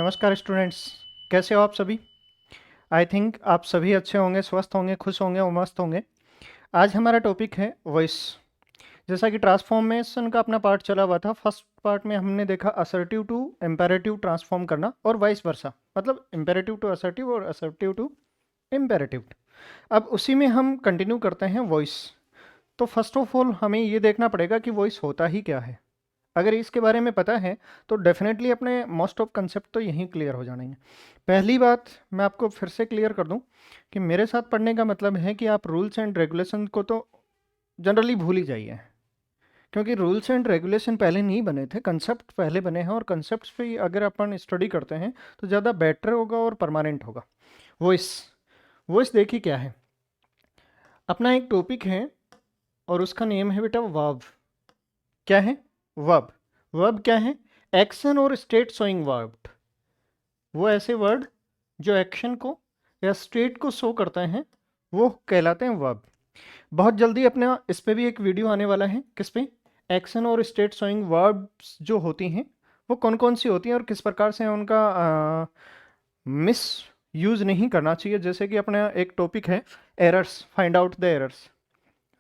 नमस्कार स्टूडेंट्स, कैसे हो आप सभी। आई थिंक आप सभी अच्छे होंगे, स्वस्थ होंगे, खुश होंगे और मस्त होंगे। आज हमारा टॉपिक है वॉइस। जैसा कि ट्रांसफॉर्मेशन का अपना पार्ट चला हुआ था, फर्स्ट पार्ट में हमने देखा असर्टिव टू इम्पेरेटिव ट्रांसफॉर्म करना और वाइस वर्सा, मतलब इम्पेरेटिव टू असर्टिव और असर्टिव टू इम्पेरेटिव। अब उसी में हम कंटिन्यू करते हैं वॉइस। तो फर्स्ट ऑफ ऑल हमें ये देखना पड़ेगा कि वॉइस होता ही क्या है। अगर इसके बारे में पता है तो डेफिनेटली अपने मोस्ट ऑफ कंसेप्ट तो यहीं क्लियर हो जाने हैं। पहली बात मैं आपको फिर से क्लियर कर दूं कि मेरे साथ पढ़ने का मतलब है कि आप रूल्स एंड रेगुलेशन को तो जनरली भूल ही जाइए, क्योंकि रूल्स एंड रेगुलेशन पहले नहीं बने थे, कंसेप्ट पहले बने हैं और कंसेप्ट पे अगर अपन स्टडी करते हैं तो ज़्यादा बेटर होगा और परमानेंट होगा। वॉइस, वॉइस देखिए क्या है। अपना एक टॉपिक है और उसका नेम है बेटा वर्ब। क्या है? वर्ब। वर्ब क्या है? एक्शन और स्टेट शोइंग वर्ब। वो ऐसे वर्ड जो एक्शन को या स्टेट को शो करते हैं वो कहलाते हैं वर्ब। बहुत जल्दी अपना इस पे भी एक वीडियो आने वाला है। किस पे? एक्शन और स्टेट शोइंग वर्ब्स जो होती हैं वो कौन कौन सी होती हैं और किस प्रकार से उनका मिस यूज़ नहीं करना चाहिए। जैसे कि अपना एक टॉपिक है errors, find out the errors,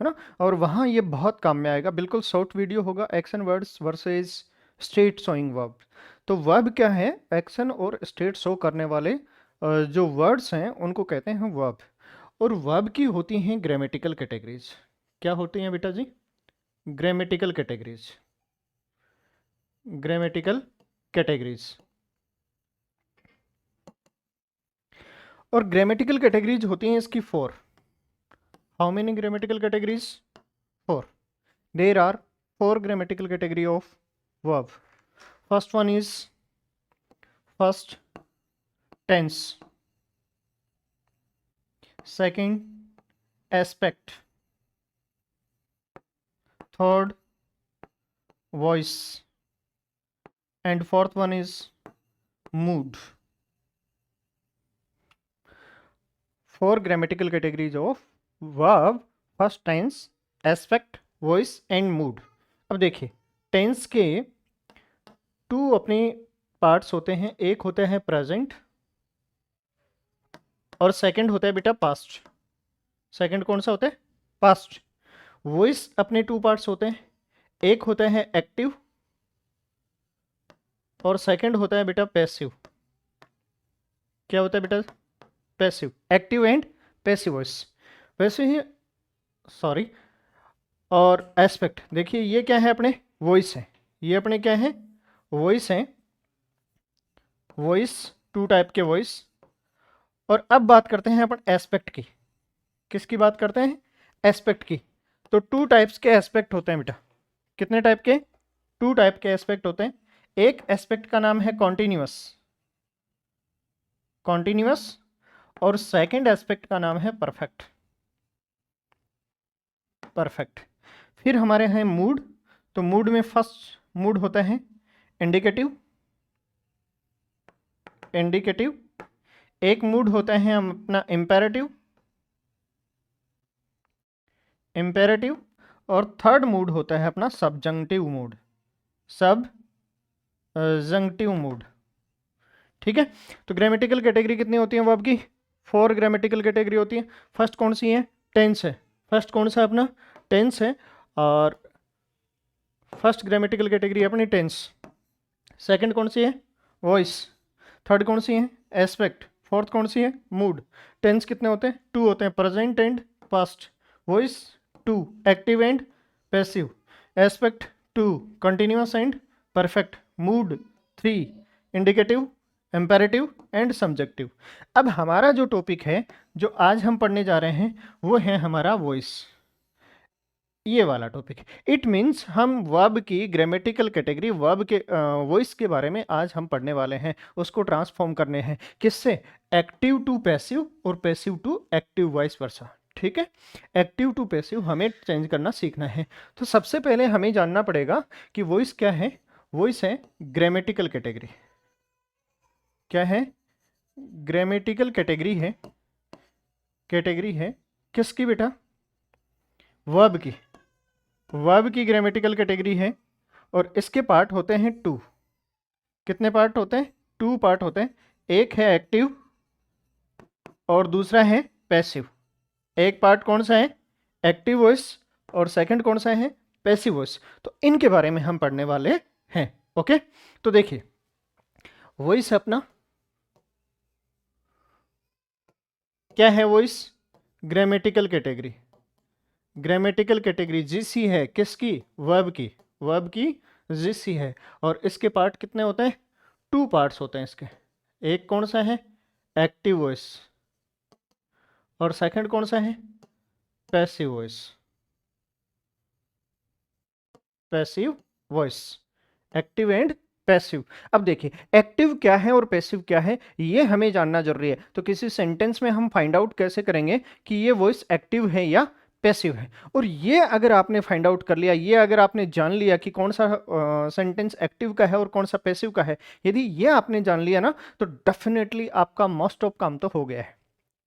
है ना। और वहाँ ये बहुत काम में आएगा। बिल्कुल शॉर्ट वीडियो होगा, action words versus state showing verb. तो वर्ब क्या है? एक्शन और स्टेट शो करने वाले जो वर्ड्स हैं उनको कहते हैं वर्ब। और वर्ब की होती हैं ग्रामेटिकल कैटेगरीज। क्या होती हैं बेटा जी? Grammatical categories. Grammatical categories. और ग्रामेटिकल कैटेगरीज होती हैं इसकी 4। How many grammatical categories? 4। There are 4 grammatical category of verb. First one is first tense, second aspect, third voice, and fourth one is mood. 4 grammatical categories of verb: first tense, aspect, voice and mood. अब देखिए tense के 2 अपने parts होते हैं। एक होता है present और सेकंड होता है बेटा पास्ट। सेकंड कौन सा होता है? पास्ट। वॉइस अपने 2 पार्ट्स होते हैं। एक होता है एक्टिव और सेकंड होता है बेटा पैसिव। क्या होता है बेटा? Passive. Active and passive voice. वैसे ही सॉरी। और एस्पेक्ट देखिए ये क्या है? अपने वॉइस है। ये अपने क्या है? वॉइस है। वॉइस 2 टाइप के वॉइस। और अब बात करते हैं अपन एस्पेक्ट की। किसकी बात करते हैं? एस्पेक्ट की। तो 2 टाइप्स के एस्पेक्ट होते हैं बेटा। कितने टाइप के? 2 टाइप के एस्पेक्ट होते हैं। एक एस्पेक्ट का नाम है कॉन्टिन्यूअस, कॉन्टिन्यूअस, और सेकंड एस्पेक्ट का नाम है परफेक्ट, परफेक्ट। फिर हमारे हैं मूड। तो मूड में फर्स्ट मूड होता है इंडिकेटिव, इंडिकेटिव। एक मूड होता है हम अपना इम्पेरेटिव, इम्पेरेटिव। और थर्ड मूड होता है अपना सबजंक्टिव मूड, सबजंक्टिव मूड। ठीक है। तो ग्रामेटिकल कैटेगरी कितनी होती है वर्ब की? 4 ग्रामेटिकल कैटेगरी होती है। फर्स्ट कौन सी है? टेंस है। फर्स्ट कौन सा अपना? टेंस है। और फर्स्ट ग्रामेटिकल कैटेगरी अपनी टेंस। सेकंड कौन सी है? वॉइस। थर्ड कौन सी है? एस्पेक्ट। फोर्थ कौन सी है? मूड। टेंस कितने होते हैं? 2 होते हैं, present and past. Voice 2, active and passive. Aspect 2, continuous and perfect. Mood 3, indicative, imperative and subjective. अब हमारा जो टॉपिक है जो आज हम पढ़ने जा रहे हैं वो है हमारा वॉइस। ये वाला टॉपिक। इट मीन्स हम वर्ब की ग्रामेटिकल कैटेगरी, वर्ब के वॉइस के बारे में आज हम पढ़ने वाले हैं। उसको ट्रांसफॉर्म करने हैं। किससे? एक्टिव टू पैसिव और passive to active, vice versa. ठीक है। एक्टिव टू पैसिव हमें चेंज करना सीखना है। तो सबसे पहले हमें जानना पड़ेगा कि वॉइस क्या है। वॉइस है ग्रामेटिकल कैटेगरी। क्या है? ग्रामेटिकल कैटेगरी है। कैटेगरी है किसकी बेटा? वर्ब की। वर्ब की ग्रामेटिकल कैटेगरी है। और इसके पार्ट होते हैं 2। कितने पार्ट होते हैं? टू पार्ट होते हैं, एक है एक्टिव और दूसरा है पैसिव। एक पार्ट कौन सा है, एक्टिव वॉइस, और सेकंड कौन सा है, पैसिव वॉइस। तो इनके बारे में हम पढ़ने वाले हैं। ओके, तो देखिए वॉइस अपना क्या है, voice grammatical category. Grammatical category GC है किसकी, वर्ब की, वर्ब की जीसी है। और इसके पार्ट कितने होते हैं, टू पार्ट्स होते हैं इसके। एक कौन सा है, एक्टिव वॉइस, और सेकंड कौन सा है, passive voice. Passive voice, active and passive. अब देखिए एक्टिव क्या है और पैसिव क्या है, ये हमें जानना जरूरी है। तो किसी सेंटेंस में हम फाइंड आउट कैसे करेंगे कि ये वॉइस एक्टिव है या पैसिव है। और ये अगर आपने फाइंड आउट कर लिया, ये अगर आपने जान लिया कि कौन सा सेंटेंस एक्टिव का है और कौन सा पैसिव का है, यदि ये आपने जान लिया ना, तो डेफिनेटली आपका मोस्ट ऑफ काम तो हो गया है।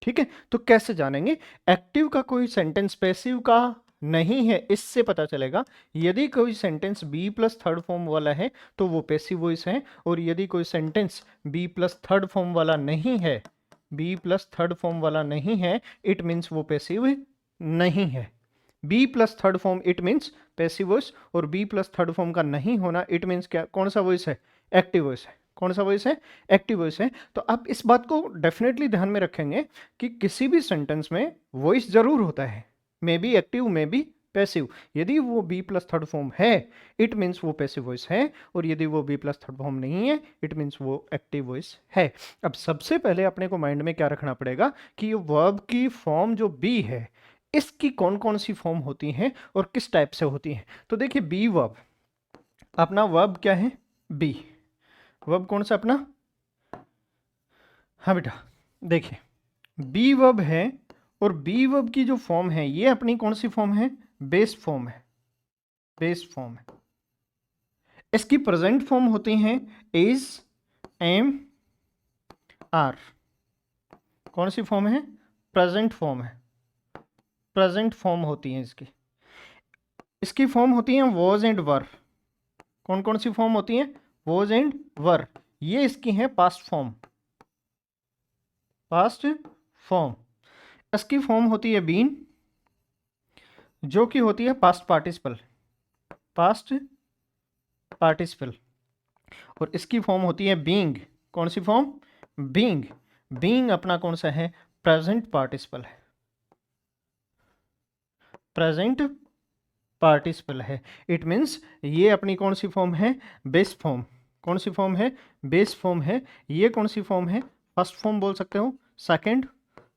ठीक है, तो कैसे जानेंगे, एक्टिव का कोई सेंटेंस पैसिव का नहीं है, इससे पता चलेगा। यदि कोई sentence be plus third form वाला है तो वो पैसिव वॉइस है, और यदि कोई sentence be plus third form वाला नहीं है, बी प्लस थर्ड फॉर्म वाला नहीं है, इट मीन्स वो पैसिव नहीं है। Be plus third form it means passive voice, और बी प्लस थर्ड फॉर्म का नहीं होना इट मीन्स क्या, कौन सा वॉइस है, एक्टिव वॉइस है। कौन सा वॉइस है, एक्टिव वॉइस है। तो आप इस बात को डेफिनेटली ध्यान में रखेंगे कि किसी भी सेंटेंस में वॉइस जरूर होता है, may be active may be passive. यदि वो बी प्लस थर्ड फॉर्म है इट मीन्स वो पैसिव वॉइस है, और यदि वो बी प्लस थर्ड फॉर्म नहीं है इट मीन्स वो एक्टिव वॉइस है। अब सबसे पहले अपने को माइंड में क्या रखना पड़ेगा कि ये वर्ब की फॉर्म जो बी है, इसकी कौन कौन सी फॉर्म होती हैं और किस टाइप से होती हैं। तो देखिए बी वर्ब, अपना वर्ब क्या है, बी वर्ब कौन सा अपना, हाँ बेटा देखिए बी वर्ब है, और बी वर्ब की जो फॉर्म है ये अपनी कौन सी फॉर्म है, बेस फॉर्म है, बेस फॉर्म है। इसकी प्रेजेंट फॉर्म होती हैं इज, एम, आर। कौन सी फॉर्म है, प्रेजेंट फॉर्म है, प्रेजेंट फॉर्म होती है इसकी। इसकी फॉर्म होती है वॉज एंड वर। कौन कौन सी फॉर्म होती है, वॉज एंड वर। ये इसकी है पास्ट फॉर्म, पास्ट फॉर्म। इसकी फॉर्म होती है बीन, जो कि होती है पास्ट पार्टिसिपल, पास्ट पार्टिसिपल। और इसकी फॉर्म होती है बीइंग। कौन सी फॉर्म, बीइंग। बीइंग अपना कौन सा है, प्रेजेंट पार्टिसिपल है, प्रेजेंट पार्टिसिपल है। इट मीन्स ये अपनी कौन सी फॉर्म है, बेस फॉर्म। कौन सी फॉर्म है, बेस फॉर्म है। ये कौन सी फॉर्म है, फर्स्ट फॉर्म बोल सकते हो, सेकंड,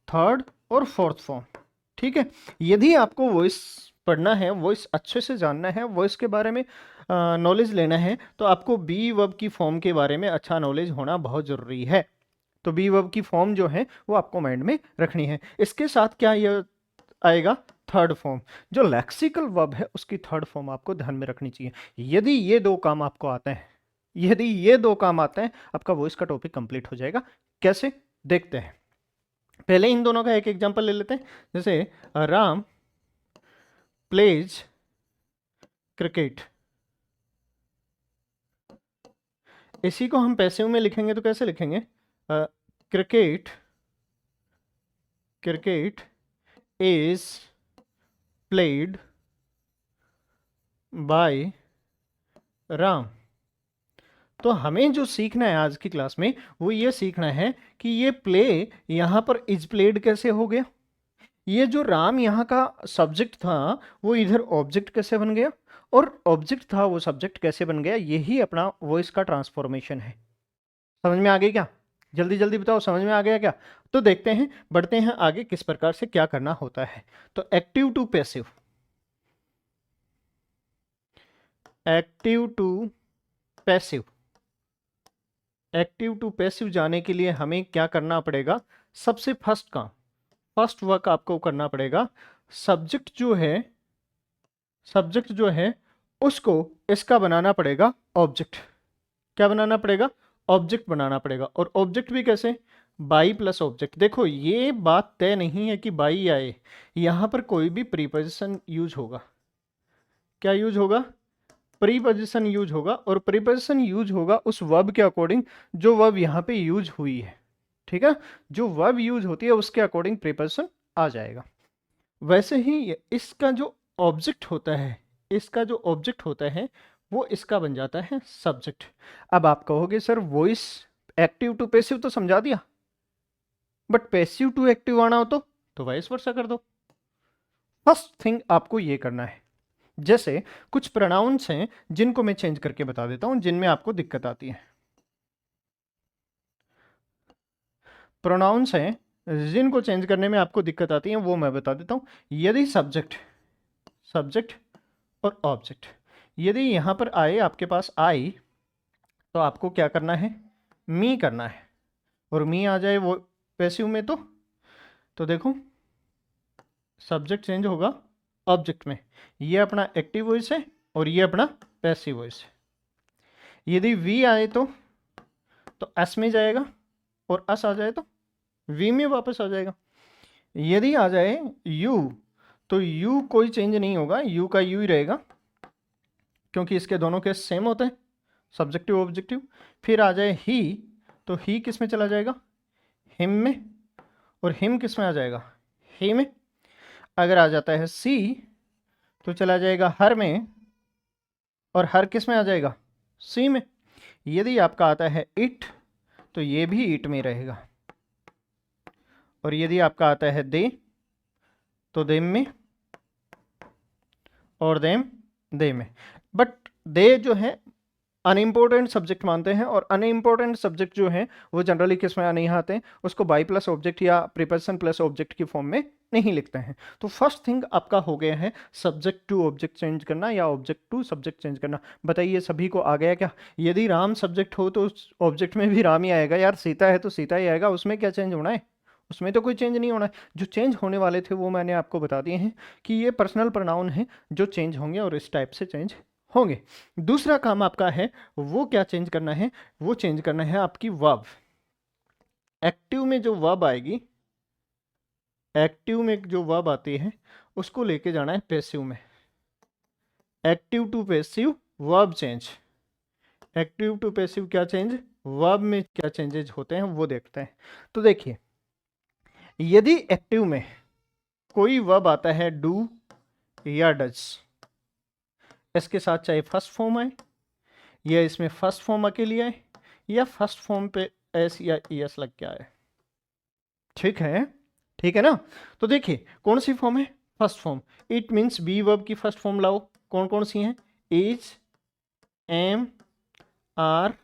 थर्ड और फोर्थ फॉर्म। ठीक है, यदि आपको वॉइस पढ़ना है, वॉइस अच्छे से जानना है, वॉइस के बारे में नॉलेज लेना है, तो आपको बी वर्ब की फॉर्म के बारे में अच्छा नॉलेज होना बहुत ज़रूरी है। तो बी वर्ब की फॉर्म जो है वो आपको माइंड में रखनी है। इसके साथ क्या ये आएगा, थर्ड फॉर्म। जो लेक्सिकल वर्ब है उसकी थर्ड फॉर्म आपको ध्यान में रखनी चाहिए। यदि ये दो काम आपको आते हैं, यदि ये दो काम आते हैं, आपका वॉइस का टॉपिक कंप्लीट हो जाएगा। कैसे, देखते हैं। पहले इन दोनों का एक एग्जांपल ले लेते हैं। जैसे राम प्लेज क्रिकेट, इसी को हम पैसिव में लिखेंगे तो कैसे लिखेंगे, cricket, cricket is played by Ram. तो हमें जो सीखना है आज की क्लास में वो ये सीखना है कि ये प्ले यहाँ पर इज प्लेड कैसे हो गया, ये जो राम यहाँ का सब्जेक्ट था वो इधर ऑब्जेक्ट कैसे बन गया, और ऑब्जेक्ट था वो सब्जेक्ट कैसे बन गया। यही अपना वॉइस का ट्रांसफॉर्मेशन है। समझ में आ गई क्या, जल्दी जल्दी बताओ, समझ में आ गया क्या। तो देखते हैं, बढ़ते हैं आगे किस प्रकार से क्या करना होता है। तो active to passive, active to passive, active to passive जाने के लिए हमें क्या करना पड़ेगा, सबसे फर्स्ट काम, फर्स्ट वर्क आपको करना पड़ेगा, सब्जेक्ट जो है, सब्जेक्ट जो है उसको इसका बनाना पड़ेगा ऑब्जेक्ट। क्या बनाना पड़ेगा, ऑब्जेक्ट बनाना पड़ेगा। और ऑब्जेक्ट भी कैसे, बाई प्लस ऑब्जेक्ट। देखो ये बात तय नहीं है कि बाई आए, यहां पर कोई भी प्रीपोजिशन यूज होगा। क्या यूज होगा, प्रीपोजिशन यूज होगा, और प्रीपोजिशन यूज होगा उस वर्ब के अकॉर्डिंग जो वर्ब यहाँ पे यूज हुई है। ठीक है, जो वर्ब यूज होती है उसके अकॉर्डिंग प्रीपोजिशन आ जाएगा। वैसे ही इसका जो ऑब्जेक्ट होता है, इसका जो ऑब्जेक्ट होता है वो इसका बन जाता है सब्जेक्ट। अब आप कहोगे sir voice active to passive तो समझा दिया, बट पैसिव टू एक्टिव आना हो तो वाइस वर्सा कर दो। फर्स्ट थिंग आपको ये करना है, जैसे कुछ प्रोनाउंस हैं जिनको मैं चेंज करके बता देता हूं जिनमें आपको दिक्कत आती है। प्रोनाउंस हैं जिनको चेंज करने में आपको दिक्कत आती है, वो मैं बता देता हूं। यदि सब्जेक्ट सब्जेक्ट और ऑब्जेक्ट यदि यहां पर आए, आपके पास आई, तो आपको क्या करना है, मी करना है। और मी आ जाए वो पैसिव में तो देखो सब्जेक्ट चेंज होगा ऑब्जेक्ट में। ये अपना एक्टिव वॉइस है और ये अपना पैसिव वॉइस है। यदि वी आए तो एस में जाएगा, और अस आ जाए तो वी में वापस आ जाएगा। यदि आ जाए यू तो यू कोई चेंज नहीं होगा, यू का यू ही रहेगा, क्योंकि इसके दोनों केस सेम होते हैं, सब्जेक्टिव ऑब्जेक्टिव। फिर आ जाए ही तो ही किस में चला जाएगा, हिम में, और हिम किस में आ जाएगा, ही में। अगर आ जाता है सी तो चला जाएगा हर में, और हर किस में आ जाएगा, सी में। यदि आपका आता है इट तो ये भी इट में रहेगा, और यदि आपका आता है दे तो देम में, और दे में। बट दे जो है अनइम्पोर्टेंट सब्जेक्ट मानते हैं, और अनइम्पोर्टेंट सब्जेक्ट जो है वो जनरली किस में नहीं आते हैं, उसको बाई प्लस ऑब्जेक्ट या प्रीपोजिशन प्लस ऑब्जेक्ट की फॉर्म में नहीं लिखते हैं। तो फर्स्ट थिंग आपका हो गया है सब्जेक्ट टू ऑब्जेक्ट चेंज करना या ऑब्जेक्ट टू सब्जेक्ट चेंज करना। बताइए सभी को आ गया क्या? यदि राम सब्जेक्ट हो तो उस ऑब्जेक्ट में भी राम ही आएगा यार, सीता है तो सीता ही आएगा, उसमें क्या चेंज होना है, उसमें तो कोई चेंज नहीं होना है। जो चेंज होने वाले थे वो मैंने आपको बता दिए हैं कि ये पर्सनल प्रोनाउन है जो चेंज होंगे और इस टाइप से चेंज होंगे। दूसरा काम आपका है वो क्या चेंज करना है, वो चेंज करना है आपकी वर्ब। एक्टिव में जो वर्ब आएगी, एक्टिव में जो वर्ब आती है उसको लेके जाना है पैसिव में। Active to passive verb change, active to passive क्या चेंज, वर्ब में क्या चेंजेज होते हैं वो देखते हैं। तो देखिए यदि एक्टिव में कोई वर्ब आता है डू या डज, इसके साथ चाहे फर्स्ट फॉर्म आए या इसमें फर्स्ट फॉर्म अकेली आए या फर्स्ट फॉर्म पे एस या एस लग के आए, ठीक है, ठीक है ना। तो देखिए कौन सी फॉर्म है, first form. It means be verb की फर्स्ट फॉर्म लाओ, कौन कौन सी हैं, इज, एम, आर,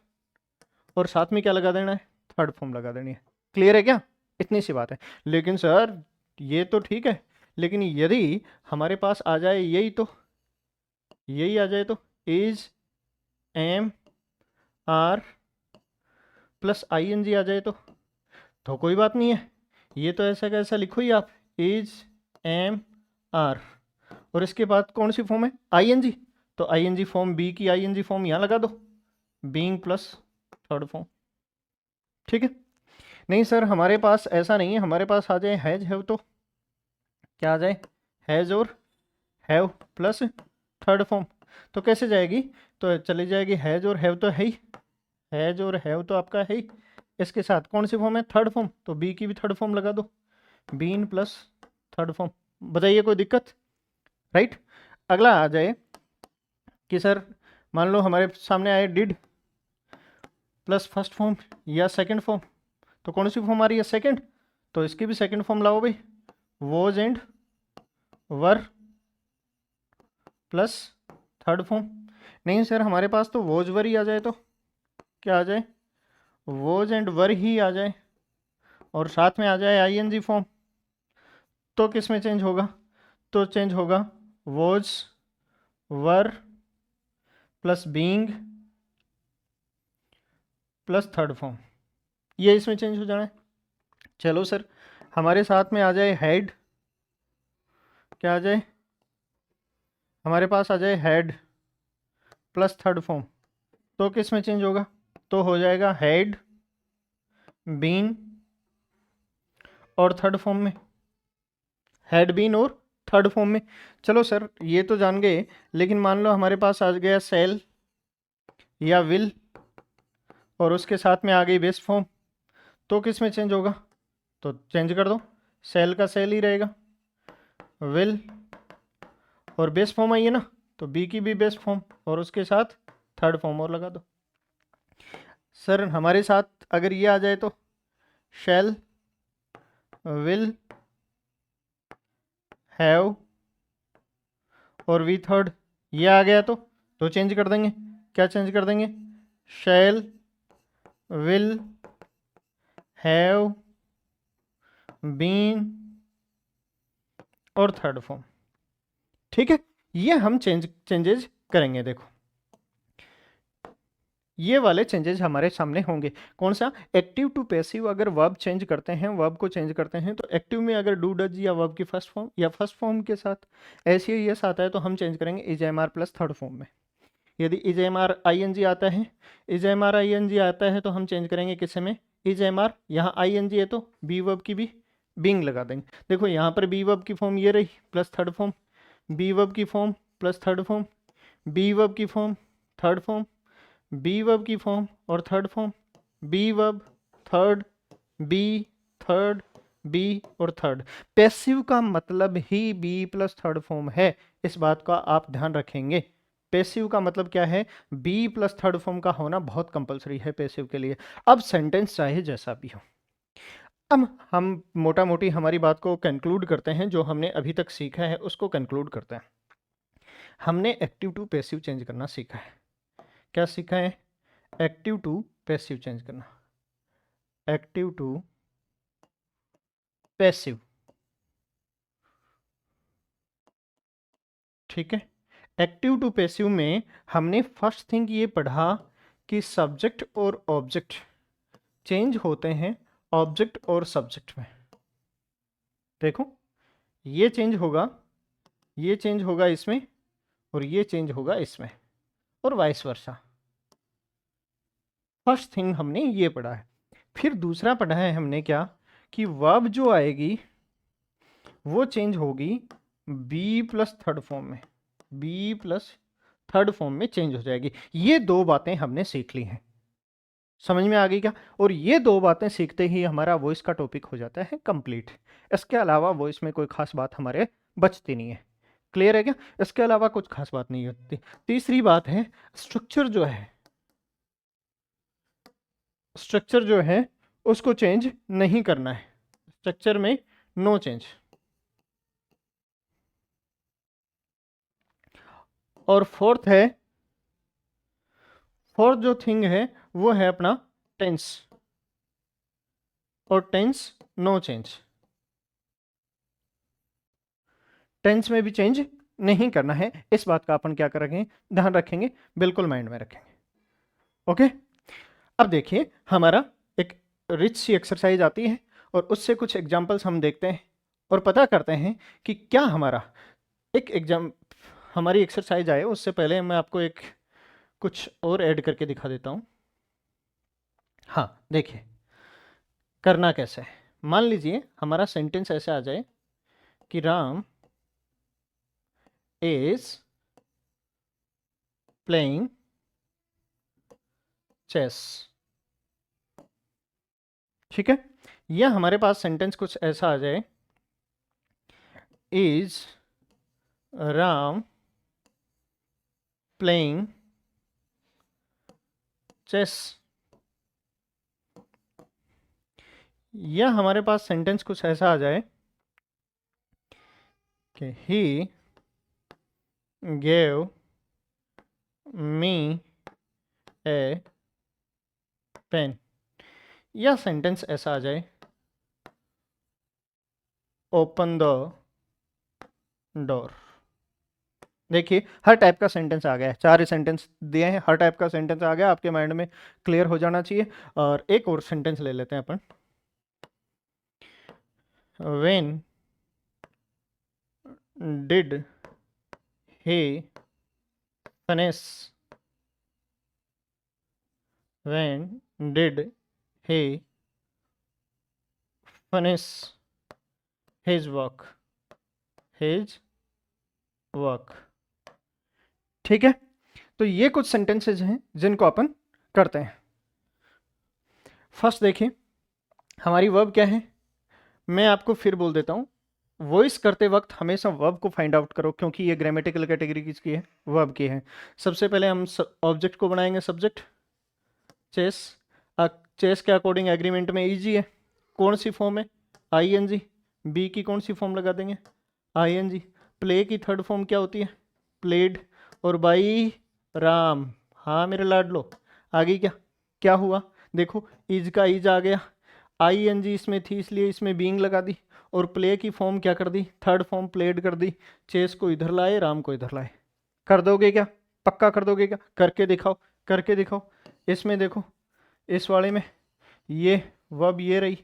और साथ में क्या लगा देना है, थर्ड फॉर्म लगा देनी है। क्लियर है क्या? इतनी सी बात है। लेकिन सर ये तो ठीक है, लेकिन यदि हमारे पास आ जाए यही आ जाए तो is, am, are plus I N G आ जाए तो कोई बात नहीं है, ये तो ऐसा कैसा लिखो ही आप, इज, एम, आर, और इसके बाद कौन सी फॉर्म है, आई एन जी। तो I N G form, be की आई एन जी फॉर्म यहाँ लगा दो, बीइंग प्लस थर्ड फॉर्म, ठीक है। नहीं सर हमारे पास ऐसा नहीं है, हमारे पास आ जाए हैज हैव तो क्या आ जाए, हैज और हैव प्लस थर्ड फॉर्म, तो कैसे जाएगी, तो चली जाएगी हैज और हैव तो है ही, हैज और हैव तो आपका है ही, इसके साथ कौन सी फॉर्म है, थर्ड फॉर्म, तो बी की भी थर्ड फॉर्म लगा दो, बीन प्लस थर्ड फॉर्म। बताइए कोई दिक्कत, राइट। अगला आ जाए कि सर मान लो हमारे सामने आए डिड प्लस फर्स्ट फॉर्म या सेकंड फॉर्म, तो कौन सी फॉर्म आ रही है, सेकंड, तो इसकी भी सेकंड फॉर्म लाओ भाई, was and were plus third form. नहीं सर हमारे पास तो वॉज वर ही आ जाए, तो क्या आ जाए, वॉज एंड वर ही आ जाए, और साथ में आ जाए आईएनजी फॉर्म, तो किस में चेंज होगा, तो चेंज होगा was, were plus being plus third form, ये इसमें चेंज हो जाना है। चलो सर हमारे साथ में आ जाए हेड, क्या आ जाए, हमारे पास आ जाए हेड प्लस थर्ड फॉर्म, तो किस में चेंज होगा, तो हो जाएगा हेड, बीन और थर्ड फॉर्म में, हेड बीन और थर्ड फॉर्म में। चलो सर ये तो जान गए, लेकिन मान लो हमारे पास आ गया सेल या विल और उसके साथ में आ गई बेस फॉर्म, तो किस में चेंज होगा? तो चेंज कर दो, सेल का सेल ही रहेगा, विल और बेस फॉर्म आई है ना, तो बी की भी बेस फॉर्म और उसके साथ थर्ड फॉर्म और लगा दो। सर हमारे साथ अगर ये आ जाए तो शैल विल हैव और वी थर्ड, ये आ गया तो चेंज कर देंगे। क्या चेंज कर देंगे? शैल विल हैव बीन और थर्ड फॉर्म। ठीक है, ये हम चेंजेज करेंगे। देखो ये वाले चेंजेस हमारे सामने होंगे। कौन सा? एक्टिव टू पैसिव अगर वर्ब चेंज करते हैं, वर्ब को चेंज करते हैं, तो एक्टिव में अगर डू डज या वर्ब की फर्स्ट फॉर्म या फर्स्ट फॉर्म के साथ ऐसे ही यस आता है तो हम चेंज करेंगे is am are plus third form में। यदि is am are I N G आता है, is am are I N G आता है तो हम चेंज करेंगे किसे में? इज एम आर, यहाँ आई एन जी है तो बी वर्ब की भी बींग लगा देंगे। देखो यहाँ पर बी वर्ब की फॉर्म ये रही plus third form, be verb की form plus third form, be verb की form third form, be verb की फॉर्म और third form, be verb third, be third, be और थर्ड। पैसिव का मतलब ही बी प्लस थर्ड फॉर्म है, इस बात का आप ध्यान रखेंगे। पैसिव का मतलब क्या है? बी प्लस थर्ड फॉर्म का होना बहुत कंपलसरी है पैसिव के लिए। अब सेंटेंस चाहे जैसा भी हो, अब हम मोटा मोटी हमारी बात को कंक्लूड करते हैं, जो हमने अभी तक सीखा है उसको कंक्लूड करते हैं। हमने एक्टिव टू पैसिव चेंज करना सीखा है। क्या सीखा है? एक्टिव टू पैसिव चेंज करना, एक्टिव टू पैसिव। ठीक है, एक्टिव टू पैसिव में हमने फर्स्ट थिंग ये पढ़ा कि सब्जेक्ट और ऑब्जेक्ट चेंज होते हैं ऑब्जेक्ट और सब्जेक्ट में। देखो ये चेंज होगा, ये चेंज होगा इसमें और ये चेंज होगा इसमें और वाइस वर्सा। फर्स्ट थिंग हमने ये पढ़ा है। फिर दूसरा पढ़ा है हमने क्या, कि वर्ब जो आएगी वो चेंज होगी बी प्लस थर्ड फॉर्म में, बी प्लस थर्ड फॉर्म में चेंज हो जाएगी। ये दो बातें हमने सीख ली हैं, समझ में आ गई क्या? और ये दो बातें सीखते ही हमारा वॉइस का टॉपिक हो जाता है कंप्लीट। इसके अलावा वॉइस में कोई खास बात हमारे बचती नहीं है। क्लियर है क्या? इसके अलावा कुछ खास बात नहीं होती। तीसरी बात है स्ट्रक्चर जो है, स्ट्रक्चर जो है उसको चेंज नहीं करना है, स्ट्रक्चर में नो चेंज। और फोर्थ है, फोर्थ जो थिंग है वो है अपना टेंस, और टेंस नो चेंज। टेंस में भी चेंज नहीं करना है, इस बात का अपन क्या करेंगे? ध्यान रखेंगे, बिल्कुल माइंड में रखेंगे। ओके, अब देखिए हमारा एक रिच सी एक्सरसाइज आती है और उससे कुछ एग्जांपल्स हम देखते हैं और पता करते हैं कि क्या हमारा एक एग्जाम हमारी एक्सरसाइज आए उससे पहले मैं आपको एक कुछ और ऐड करके दिखा देता हूँ। हाँ देखिए करना कैसे है। मान लीजिए हमारा सेंटेंस ऐसे आ जाए कि राम इज प्लेइंग चेस। ठीक है, या हमारे पास सेंटेंस कुछ ऐसा आ जाए, इज राम प्लेइंग चेस। या हमारे पास सेंटेंस कुछ ऐसा आ जाए कि he gave me a pen. या सेंटेंस ऐसा आ जाए, ओपन द डोर। देखिए हर टाइप का सेंटेंस आ गया है, चार सेंटेंस दिए हैं, हर टाइप का सेंटेंस आ गया, आपके माइंड में क्लियर हो जाना चाहिए। और एक और सेंटेंस ले लेते हैं अपन, when did he finish, when did he finish his work, his work. ठीक है, तो ये कुछ सेंटेंसेज हैं जिनको अपन करते हैं। फर्स्ट देखिए, हमारी वर्ब क्या है, मैं आपको फिर बोल देता हूँ, वॉइस करते वक्त हमेशा वर्ब को फाइंड आउट करो, क्योंकि ये ग्रामेटिकल कैटेगरी किसकी है, वर्ब की है। सबसे पहले हम ऑब्जेक्ट को बनाएंगे सब्जेक्ट, चेस। चेस के अकॉर्डिंग एग्रीमेंट में ईजी है, कौन सी फॉर्म है, आईएनजी। बी की कौन सी फॉर्म लगा देंगे, आईएनजी। प्ले की थर्ड फॉर्म क्या होती है, प्लेड। और बाई राम, हाँ मेरे लाडलो, आगे क्या क्या हुआ, देखो इज का इज आ गया, आईएनजी इसमें थी इसलिए इसमें बीइंग लगा दी, और प्ले की फॉर्म क्या कर दी, थर्ड फॉर्म प्लेड कर दी। चेस को इधर लाए, राम को इधर लाए। कर दोगे क्या, पक्का कर दोगे क्या, करके दिखाओ, करके दिखाओ। इसमें देखो, इस वाले में ये वर्ब ये रही,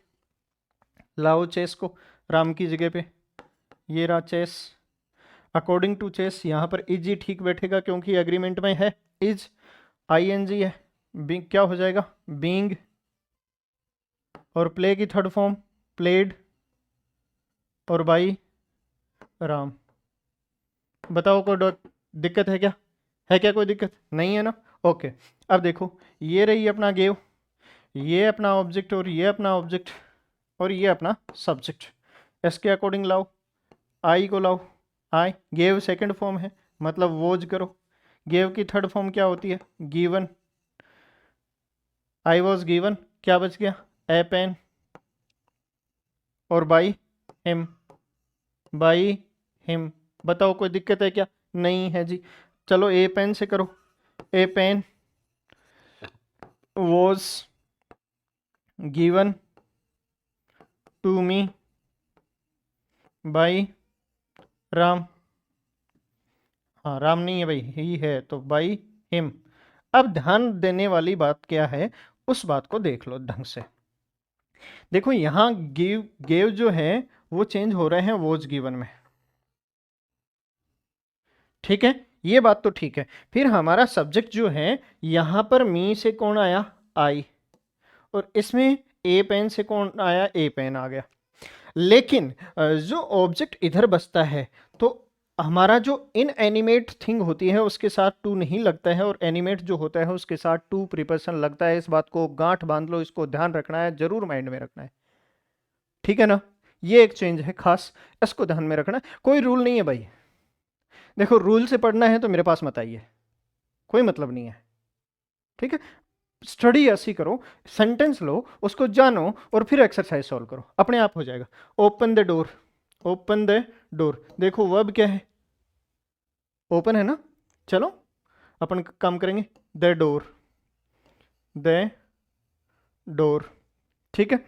लाओ चेस को राम की जगह पे, ये रहा चेस। अकॉर्डिंग टू चेस यहाँ पर इज ही ठीक बैठेगा, क्योंकि एग्रीमेंट में है इज, आईएनजी है, बीइंग क्या हो जाएगा, बीइंग। और प्ले की थर्ड फॉर्म प्लेड, और बाई राम। बताओ कोई दिक्कत है क्या, है क्या कोई दिक्कत, नहीं है ना। ओके, अब देखो ये रही अपना गेव, ये अपना ऑब्जेक्ट, और ये अपना ऑब्जेक्ट, और ये अपना सब्जेक्ट। इसके अकॉर्डिंग लाओ, आई को लाओ, आई। गेव सेकंड फॉर्म है, मतलब वोज करो। गेव की थर्ड फॉर्म क्या होती है, गिवन। आई वॉज गिवन, क्या बच गया, ए पेन। और बाई हिम, बाई हिम। बताओ कोई दिक्कत है क्या, नहीं है जी। चलो ए पेन से करो, a pen was given to me by Ram. हाँ राम नहीं है भाई, ही है, तो बाई हिम। अब ध्यान देने वाली बात क्या है, उस बात को देख लो ढंग से। देखो यहां गिव गेव जो है वो चेंज हो रहे हैं वॉज गिवन में, ठीक है, ये बात तो ठीक है। फिर हमारा सब्जेक्ट जो है यहां पर मी से कौन आया, आई, और इसमें ए पेन से कौन आया, ए पेन आ गया। लेकिन जो ऑब्जेक्ट इधर बसता है, तो हमारा जो इन एनिमेट थिंग होती है उसके साथ टू नहीं लगता है, और एनिमेट जो होता है उसके साथ टू प्रीपोजिशन लगता है। इस बात को गांठ बांध लो, इसको ध्यान रखना है, जरूर माइंड में रखना है, ठीक है ना। ये एक चेंज है खास, इसको ध्यान में रखना है। कोई रूल नहीं है भाई, देखो रूल से पढ़ना है तो मेरे पास मत आइए, कोई मतलब नहीं है, ठीक है। स्टडी ऐसी करो, सेंटेंस लो, उसको जानो, और फिर एक्सरसाइज सॉल्व करो, अपने आप हो जाएगा। Open the door, open the door, देखो वर्ब क्या है, ओपन है ना। चलो अपन काम करेंगे, द डोर, द डोर, ठीक है।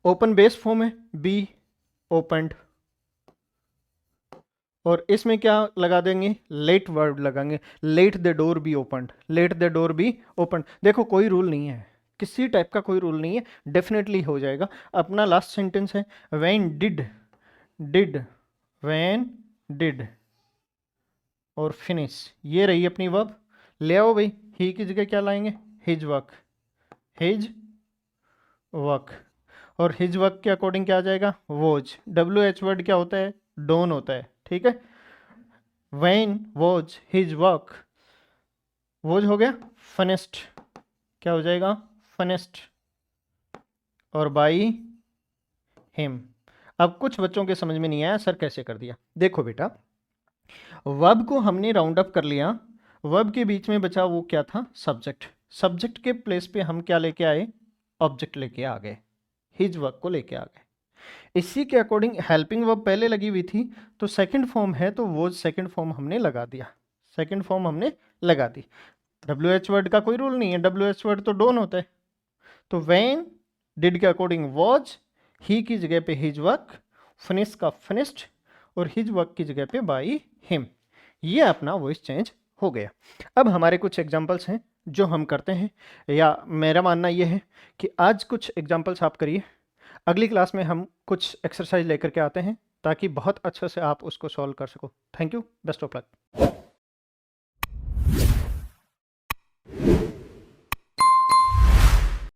ओपन बेस फॉर्म है, बी ओपनड, और इसमें क्या लगा देंगे, लेट वर्ड लगाएंगे, let the door B opened, let the door be open. देखो कोई रूल नहीं है, किसी टाइप का कोई रूल नहीं है, डेफिनेटली हो जाएगा। अपना लास्ट सेंटेंस है when did, did, when did, और फिनिश। ये रही अपनी वर्ब। ले आओ भाई, ही की जगह क्या लाएंगे, हिज वर्क, हिज वर्क। और हिज वर्क के अकॉर्डिंग क्या आ जाएगा, वॉज। डब्ल्यू एच वर्ड क्या होता है, डोन होता है, ठीक है। When was his work, was हो गया फनेस्ट, क्या हो जाएगा, फनेस्ट। और बाई हिम। अब कुछ बच्चों के समझ में नहीं आया सर कैसे कर दिया। देखो बेटा, वर्ब को हमने राउंड अप कर लिया, वर्ब के बीच में बचा वो क्या था, सब्जेक्ट। सब्जेक्ट के प्लेस पे हम क्या लेके आए, ऑब्जेक्ट लेके आ गए, हिज वर्क को लेके आ गए। इसी के अकॉर्डिंग हेल्पिंग वर्ब पहले लगी हुई थी, तो सेकंड फॉर्म है तो वो सेकंड फॉर्म हमने लगा दिया, सेकंड फॉर्म हमने लगा दी। डब्ल्यू एच वर्ड का कोई रूल नहीं है, डब्ल्यू एच वर्ड तो डोन होता है। तो व्हेन डिड के अकॉर्डिंग वॉज, ही की जगह पे हिज वर्क, फिनिश का फिनिश्ड, और हिज वर्क की जगह पे बाई हिम। ये अपना वॉइस चेंज हो गया। अब हमारे कुछ एग्जाम्पल्स हैं जो हम करते हैं, या मेरा मानना ये है कि आज कुछ एग्जाम्पल्स आप करिए, अगली क्लास में हम कुछ एक्सरसाइज लेकर के आते हैं, ताकि बहुत अच्छे से आप उसको सॉल्व कर सको। Thank you, best of luck.